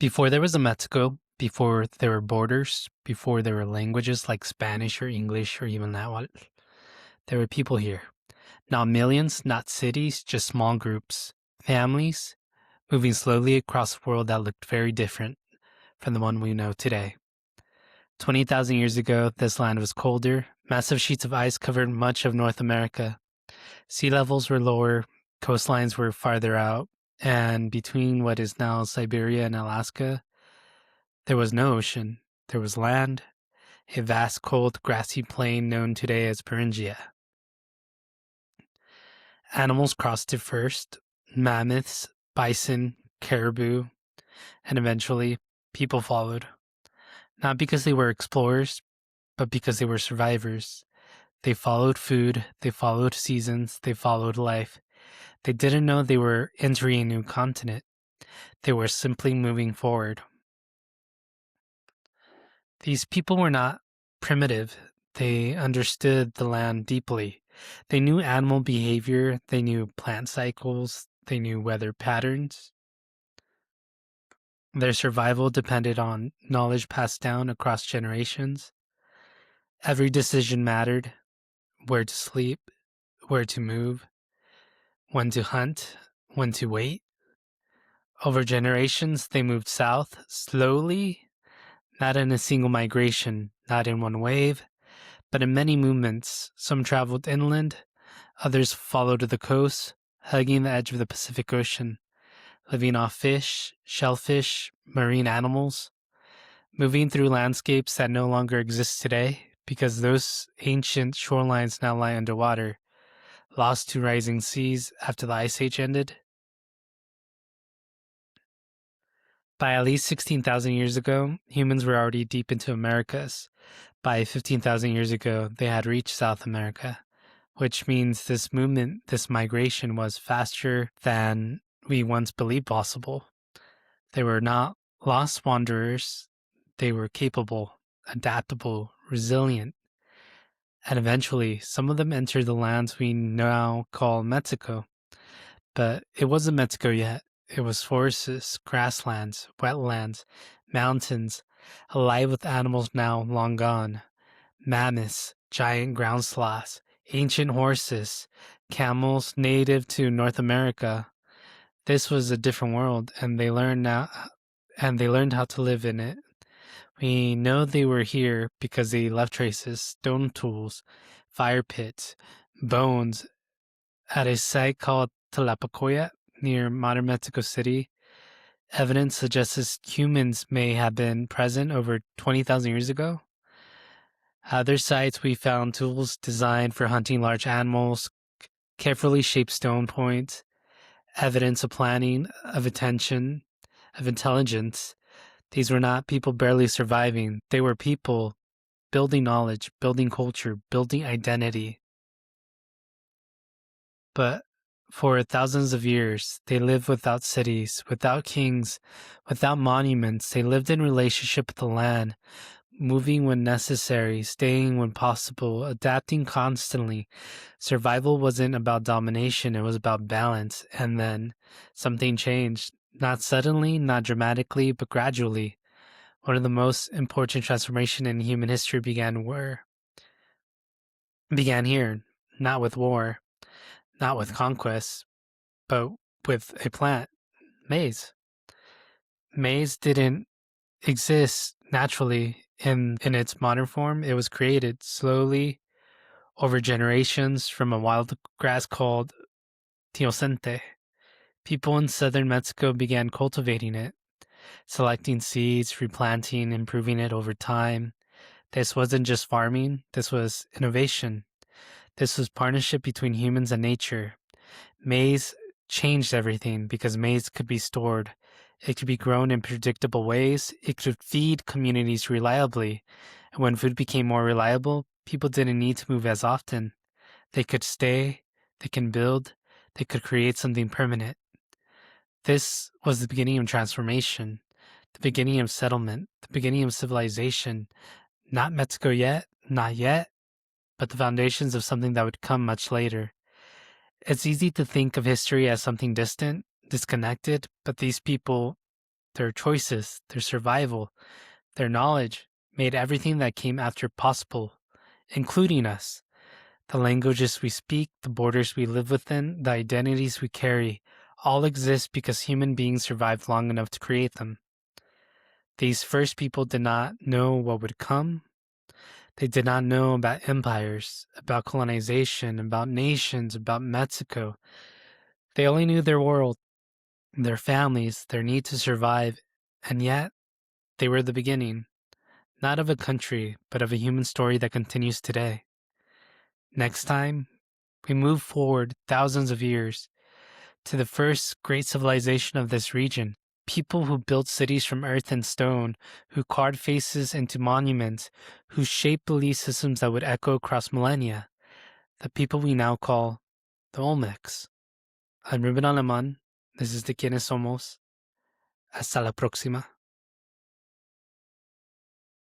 Before there was a Mexico, before there were borders, before there were languages like Spanish or English or even Nahuatl, there were people here. Not millions, not cities, just small groups, families, moving slowly across a world that looked very different from the one we know today. 20,000 years ago, this land was colder. Massive sheets of ice covered much of North America. Sea levels were lower, coastlines were farther out, and between what is now Siberia and Alaska, there was no ocean. There was land, a vast cold grassy plain known today as Thuringia. Animals crossed it first: mammoths, bison, caribou, and eventually people followed. Not because they were explorers, but because they were survivors. They followed food, they followed seasons, they followed life. They didn't know they were entering a new continent. They were simply moving forward. These people were not primitive. They understood the land deeply. They knew animal behavior, they knew plant cycles, they knew weather patterns. Their survival depended on knowledge passed down across generations. Every decision mattered: where to sleep, where to move, when to hunt, when to wait. Over generations, they moved south, slowly, not in a single migration, not in one wave, but in many movements. Some traveled inland, others followed the coast, hugging the edge of the Pacific Ocean, living off fish, shellfish, marine animals, moving through landscapes that no longer exist today because those ancient shorelines now lie underwater, lost to rising seas after the Ice Age ended. By at least 16,000 years ago, humans were already deep into Americas. By 15,000 years ago, they had reached South America, which means this movement, this migration was faster than we once believed possible. They were not lost wanderers. They were capable, adaptable, resilient. And eventually, some of them entered the lands we now call Mexico. But it wasn't Mexico yet. It was forests, grasslands, wetlands, mountains, alive with animals now long gone: mammoths, giant ground sloths, ancient horses, camels native to North America. This was a different world, and they learned how to live in it. We know they were here because they left traces: stone tools, fire pits, bones at a site called Tlapacoya near modern Mexico City. Evidence suggests humans may have been present over 20,000 years ago. Other sites we found tools designed for hunting large animals, carefully shaped stone points, evidence of planning, of attention, of intelligence. These were not people barely surviving. They were people building knowledge, building culture, building identity. But for thousands of years, they lived without cities, without kings, without monuments. They lived in relationship with the land, moving when necessary, staying when possible, adapting constantly. Survival wasn't about domination, it was about balance. And then something changed. Not suddenly, not dramatically, but gradually. One of the most important transformations in human history began here, not with war, not with conquest, but with a plant: maize. Maize didn't exist naturally in its modern form. It was created slowly over generations from a wild grass called teosinte. People in southern Mexico began cultivating it, selecting seeds, replanting, improving it over time. This wasn't just farming, this was innovation. This was partnership between humans and nature. Maize changed everything because maize could be stored. It could be grown in predictable ways. It could feed communities reliably. And when food became more reliable, people didn't need to move as often. They could stay, they can build, they could create something permanent. This was the beginning of transformation, the beginning of settlement, the beginning of civilization. Not Mexico yet, not yet, but the foundations of something that would come much later. It's easy to think of history as something distant, disconnected, but these people their choices, their survival, their knowledge made everything that came after possible, including us. The languages we speak, the borders we live within, the identities we carry, all exist because human beings survived long enough to create them. These first people did not know what would come. They did not know about empires, about colonization, about nations, about Mexico. They only knew their world, their families, their need to survive, and yet they were the beginning, not of a country, but of a human story that continues today. Next time, we move forward thousands of years to the first great civilization of this region. People who built cities from earth and stone, who carved faces into monuments, who shaped belief systems that would echo across millennia. The people we now call the Olmecs. I'm Ruben Alemán. This is the Quiénes Somos. Hasta la próxima.